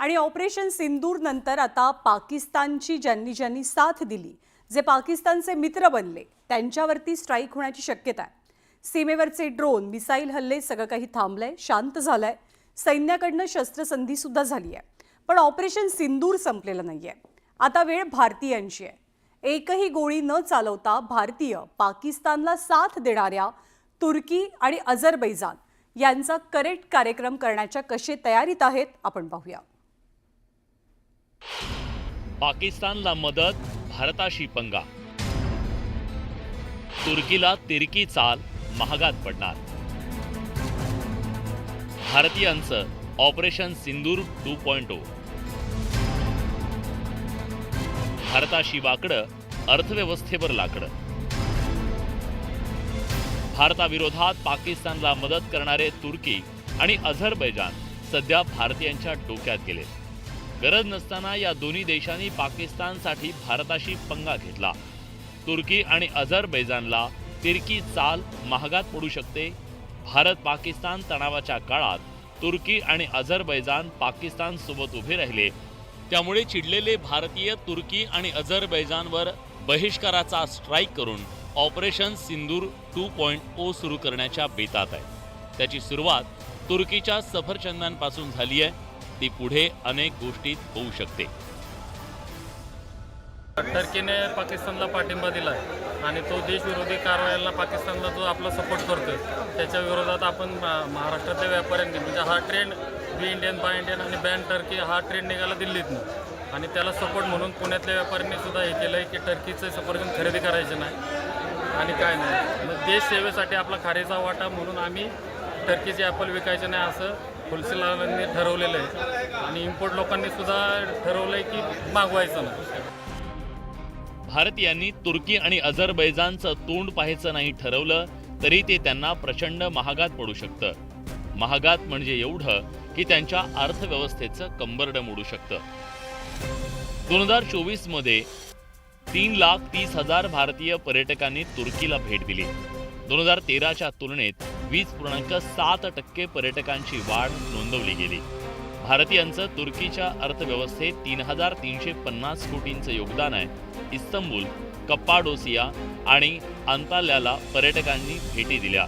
आणि ऑपरेशन सिंदूर नंतर आता पाकिस्तानची ज्यांनी ज्यांनी साथ दिली, जे पाकिस्तानचे मित्र बनले, त्यांच्यावरती स्ट्राईक होण्याची शक्यता आहे. सीमेवरचे ड्रोन, मिसाईल हल्ले सगळं काही थांबलंय, शांत झालंय. सैन्याकडनं शस्त्रसंधी सुद्धा झाली आहे. पण ऑपरेशन सिंदूर संपलेलं नाहीये. आता वेळ भारतीयांची आहे. एकही गोळी न चालवता भारतीय पाकिस्तानला साथ देणाऱ्या तुर्की आणि अझरबैजान यांचा करेक्ट कार्यक्रम करण्याच्या कशे तयारीत आहेत आपण पाहूया. पाकिस्तानला मदत, भारताशी पंगा. तुर्कीला तिरकी चाल, महागात पडणार. भारतीयांचं ऑपरेशन सिंदूर 2.0. भारताशी वाकडं, अर्थव्यवस्थेवर लाकडं. भारताविरोधात पाकिस्तानला मदत करणारे तुर्की आणि अझरबैजान सध्या भारतीयांच्या डोक्यात गेले. गरज नसताना या दोन्ही देशांनी पाकिस्तानसाठी भारताशी पंगा घेतला. तुर्की आणि अझरबैजानला तिरकी चाल महागात पडू शकते. भारत पाकिस्तान तणावाच्या काळात तुर्की आणि अझरबैजान पाकिस्तान सोबत उभे राहिले. त्यामुळे चिडलेले भारतीय तुर्की आणि अझरबैजानवर बहिष्काराचा स्ट्राईक करून ऑपरेशन सिंदूर 2.0 सुरू करण्याच्या बेतात आहे. त्याची सुरुवात तुर्कीच्या सफरचंदांपासून झाली आहे. ती पुढे अनेक गोष्टीत होऊ शकते. टर्कीने पाकिस्तानला पाठिंबा दिला आहे आणि तो देशविरोधी कारवायांना पाकिस्तानला जो आपला सपोर्ट करतोय त्याच्या विरोधात आपण महाराष्ट्रातल्या व्यापाऱ्यांनी म्हणजे हा trend be Indian buy Indian आणि बॅन टर्की हा ट्रेंड निघाला दिल्लीतनं आणि त्याला सपोर्ट म्हणून पुण्यातल्या व्यापाऱ्यांनी सुद्धा हे केलं आहे की टर्कीचं सफरचंद खरेदी करायचे नाही आणि काय नाही. मग देश सेवेसाठी आपला खारीचा वाटा म्हणून आम्ही टर्कीचे ॲपल विकायचे नाही असं होलसेलरांनी ठरवलेलं आहे आणि इम्पोर्ट लोकांनी सुद्धा ठरवलं आहे की मागवायचं नाही. भारतीयांनी तुर्की आणि अझरबैजानचं तोंड पाहायचं नाही ठरवलं तरी ते त्यांना प्रचंड महागात पडू शकतं. महागात म्हणजे एवढं की त्यांच्या अर्थव्यवस्थेचं कंबरडं मोडू शकतं. 2024 मध्ये 3,30,000 भारतीय पर्यटकांनी तुर्कीला भेट दिली. 2013च्या तुलनेत 20.7% पर्यटकांची वाढ नोंदवली गेली. भारतीयांचं तुर्कीच्या अर्थव्यवस्थेत 3,350 कोटींचं योगदान आहे. इस्तंबूल, कप्पाडोसिया आणि अंताल्याला पर्यटकांनी भेटी दिल्या.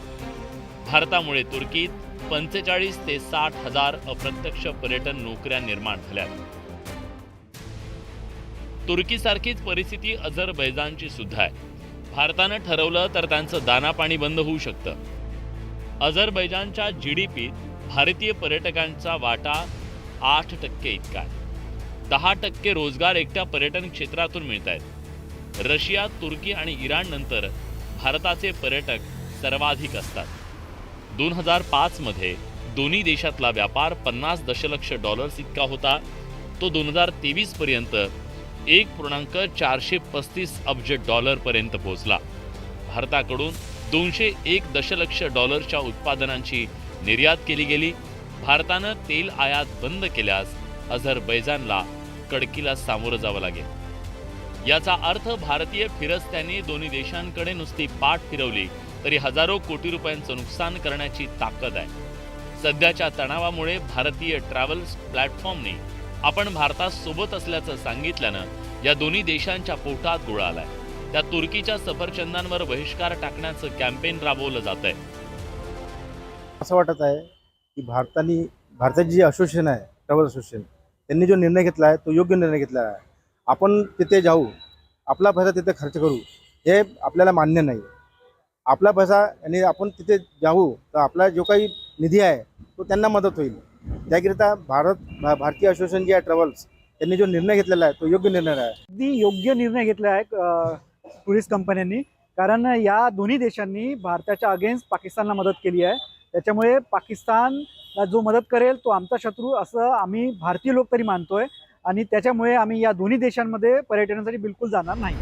भारतामुळे तुर्कीत 45 ते 60 हजार अप्रत्यक्ष पर्यटन नोकऱ्या निर्माण झाल्या. तुर्कीसारखीच परिस्थिती अझरबैजानची सुद्धा आहे. भारतानं ठरवलं तर त्यांचं दाणापाणी बंद होऊ शकतं. अझरबैजानच्या GDPत भारतीय पर्यटकांचा वाटा 8% इतका आहे. 10% रोजगार एकट्या पर्यटन क्षेत्रातून मिळत आहेत. रशिया, तुर्की आणि इराण नंतर भारताचे पर्यटक सर्वाधिक असतात. 2005 मध्ये दोन्ही देशातला व्यापार $50 दशलक्ष इतका होता. तो 2023 पर्यंत $1.435 अब्ज पर्यंत पोहोचला. भारताकडून $201 दशलक्ष उत्पादनांची निर्यात केली गेली. भारतानं तेल आयात बंद केल्यास अझरबैजानला कडकीला सामोरं जावं लागेल. याचा अर्थ भारतीय फिरस्त्यांनी दोन्ही देशांकडे नुसती पाठ फिरवली तरी हजारो कोटी रुपयांचं नुकसान करण्याची ताकद आहे. सध्याच्या तणावामुळे भारतीय ट्रॅव्हल्स प्लॅटफॉर्मने आपण भारतासोबत असल्याचं सांगितल्यानं या दोन्ही देशांच्या पोटात गोळा आलाय. त्या तुर्कीच्या सफरचंदांवर बहिष्कार टाकण्याचं कॅम्पेन राबवलं जात आहे. असं वाटत आहे की भारताची जी असोसिएशन आहे, ट्रॅव्हल असोसिएशन, त्यांनी जो निर्णय घेतला आहे तो योग्य निर्णय घेतला आहे. आपण तिथे जाऊ, आपला पैसा तिथे खर्च करू हे आपल्याला मान्य नाही. आपला पैसा आणि आपण तिथे जाऊ तर आपला जो काही निधी आहे तो त्यांना मदत होईल. त्याकरिता भारतीय असोसिएशन जे आहे ट्रॅव्हल्स, त्यांनी जो निर्णय घेतलेला आहे तो योग्य निर्णय आहे. अगदी योग्य निर्णय घेतला आहे टुरिस्ट कंपन्यांनी. कारण या दोन्ही देशांनी भारताच्या अगेन्स्ट पाकिस्तानला मदत केली आहे. त्याच्यामुळे पाकिस्तानला जो मदत करेल तो आमचा शत्रू असं आम्ही भारतीय लोक तरी मानतोय आणि त्याच्यामुळे आम्ही या दोन्ही देशांमध्ये पर्यटनासाठी बिलकुल जाणार नाही.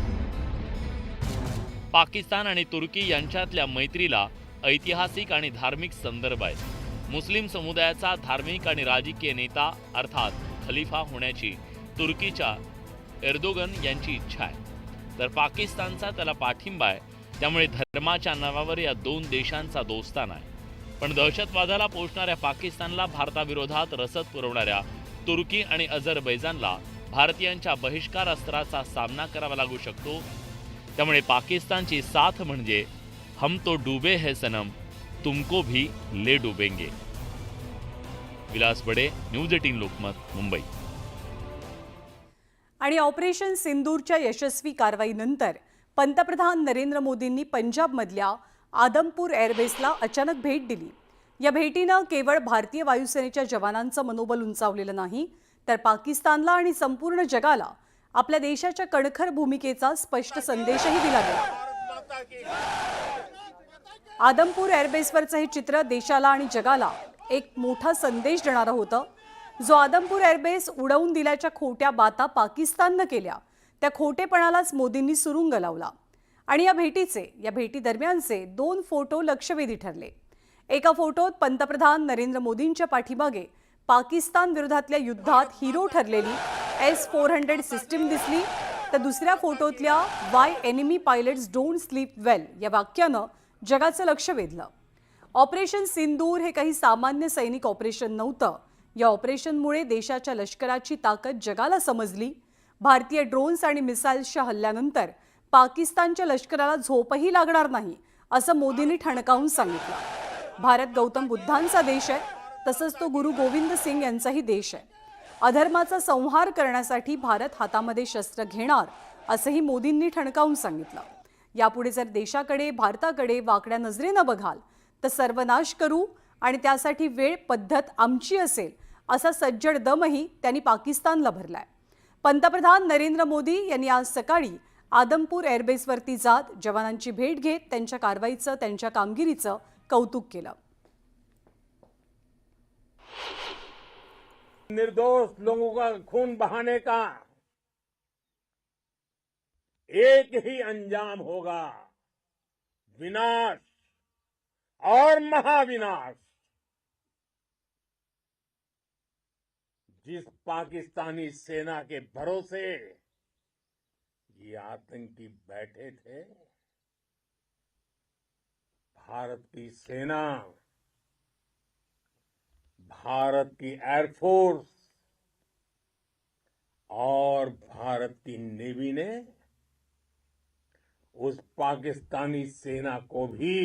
पाकिस्तान आणि तुर्की यांच्यातल्या मैत्रीला ऐतिहासिक आणि धार्मिक संदर्भ आहेत. मुस्लिम समुदायाचा धार्मिक आणि राजकीय नेता अर्थात खलिफा होण्याची तुर्कीच्या एर्दोगन यांची इच्छा आहे, तर पाकिस्तानचा त्याला पाठिंबा आहे. त्यामुळे धर्माच्या नावावर या दोन देशांचा दोस्ताना आहे. पण दहशतवादाला पोषणाऱ्या पाकिस्तानला भारताविरोधात रसद पुरवणाऱ्या तुर्की आणि अझरबैजानला भारतीयांच्या बहिष्कार अस्त्राचा सामना करावा लागू शकतो. त्यामुळे पाकिस्तानची साथ म्हणजे हम तो डूबे है सनम, तुमको भी ले डूबेंगे. विलास बडे, न्यूज 18 लोकमत, मुंबई. आणि ऑपरेशन सिंदूरच्या यशस्वी कारवाईनंतर पंतप्रधान नरेंद्र मोदींनी पंजाबमधल्या आदमपूर एअरबेसला अचानक भेट दिली. या भेटीनं केवळ भारतीय वायुसेनेच्या जवानांचं मनोबल उंचावलेलं नाही, तर पाकिस्तानला आणि संपूर्ण जगाला आपल्या देशाच्या कणखर भूमिकेचा स्पष्ट संदेशही दिला गेला. आदमपूर एअरबेसवरचं हे चित्र देशाला आणि जगाला एक मोठा संदेश देणारं होतं. जो आदमपूर एअरबेस उडवून दिल्याच्या खोट्या बाता पाकिस्ताननं केल्या, त्या खोटेपणालाच मोदींनी सुरुंग लावला. आणि या भेटीदरम्यानचे 2 फोटो लक्षवेधी ठरले. एका फोटोत पंतप्रधान नरेंद्र मोदींच्या पाठीमागे पाकिस्तान विरोधातल्या युद्धात हिरो ठरलेली S-400 सिस्टीम दिसली, तर दुसऱ्या फोटोतल्या why enemy pilots don't sleep well या वाक्यानं जगाचं लक्ष वेधलं. ऑपरेशन सिंदूर हे काही सामान्य सैनिक ऑपरेशन नव्हतं. या ऑपरेशनमुळे देशाच्या लष्कराची ताकद जगाला समजली. भारतीय ड्रोन्स आणि मिसाईल्सच्या हल्ल्यानंतर पाकिस्तानच्या लष्कराला झोपही लागणार नाही, असं मोदींनी ठणकावून सांगितलं. भारत गौतम बुद्धांचा देश आहे, तसंच तो गुरु गोविंद सिंग यांचाही देश आहे. अधर्माचा संहार करण्यासाठी भारत हातामध्ये शस्त्र घेणार, असंही मोदींनी ठणकावून सांगितलं. यापुढे जर देशाकडे, भारताकडे वाकड्या नजरेनं बघाल तर सर्वनाश करू, आणि त्यासाठी वेळ पद्धत आमची असेल, असा सज्जड दमही त्यांनी पाकिस्तानला भरलाय. पंतप्रधान नरेंद्र मोदी यांनी आज सकाळी आदमपूर एअरबेसवरती जात जवानांची भेट घेत त्यांच्या कारवाईचं, त्यांच्या कामगिरीचं कौतुक केलं. निर्दोष लोगों का खून बहाने का एक ही अंजाम होगा, विनाश और महाविनाश. जिस पाकिस्तानी सेना के भरोसे ये आतंकी बैठे थे, भारत की सेना, भारत की एयरफोर्स और भारत की नेवी ने उस पाकिस्तानी सेना को भी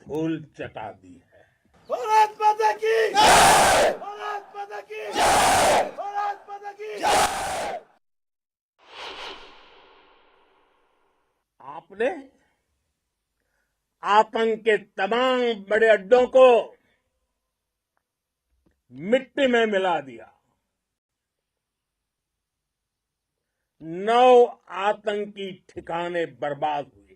धूल चटा दी है. भारत माता की जय! भारत माता की जय! भारत माता की जय! आपने आतंक के तमाम बड़े अड्डों को मिट्टी में मिला दिया. 9 आतंकी ठिकाने बर्बाद हुए.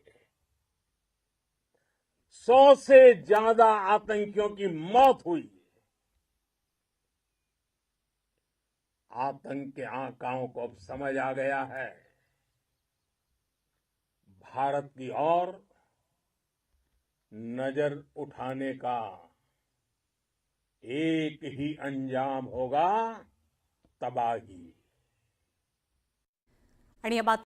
100 से ज्यादा आतंकियों की मौत हुई. आतंक के आकाओं को अब समझ आ गया है, भारत की ओर नजर उठाने का एक ही अंजाम होगा, तबाही. आणि या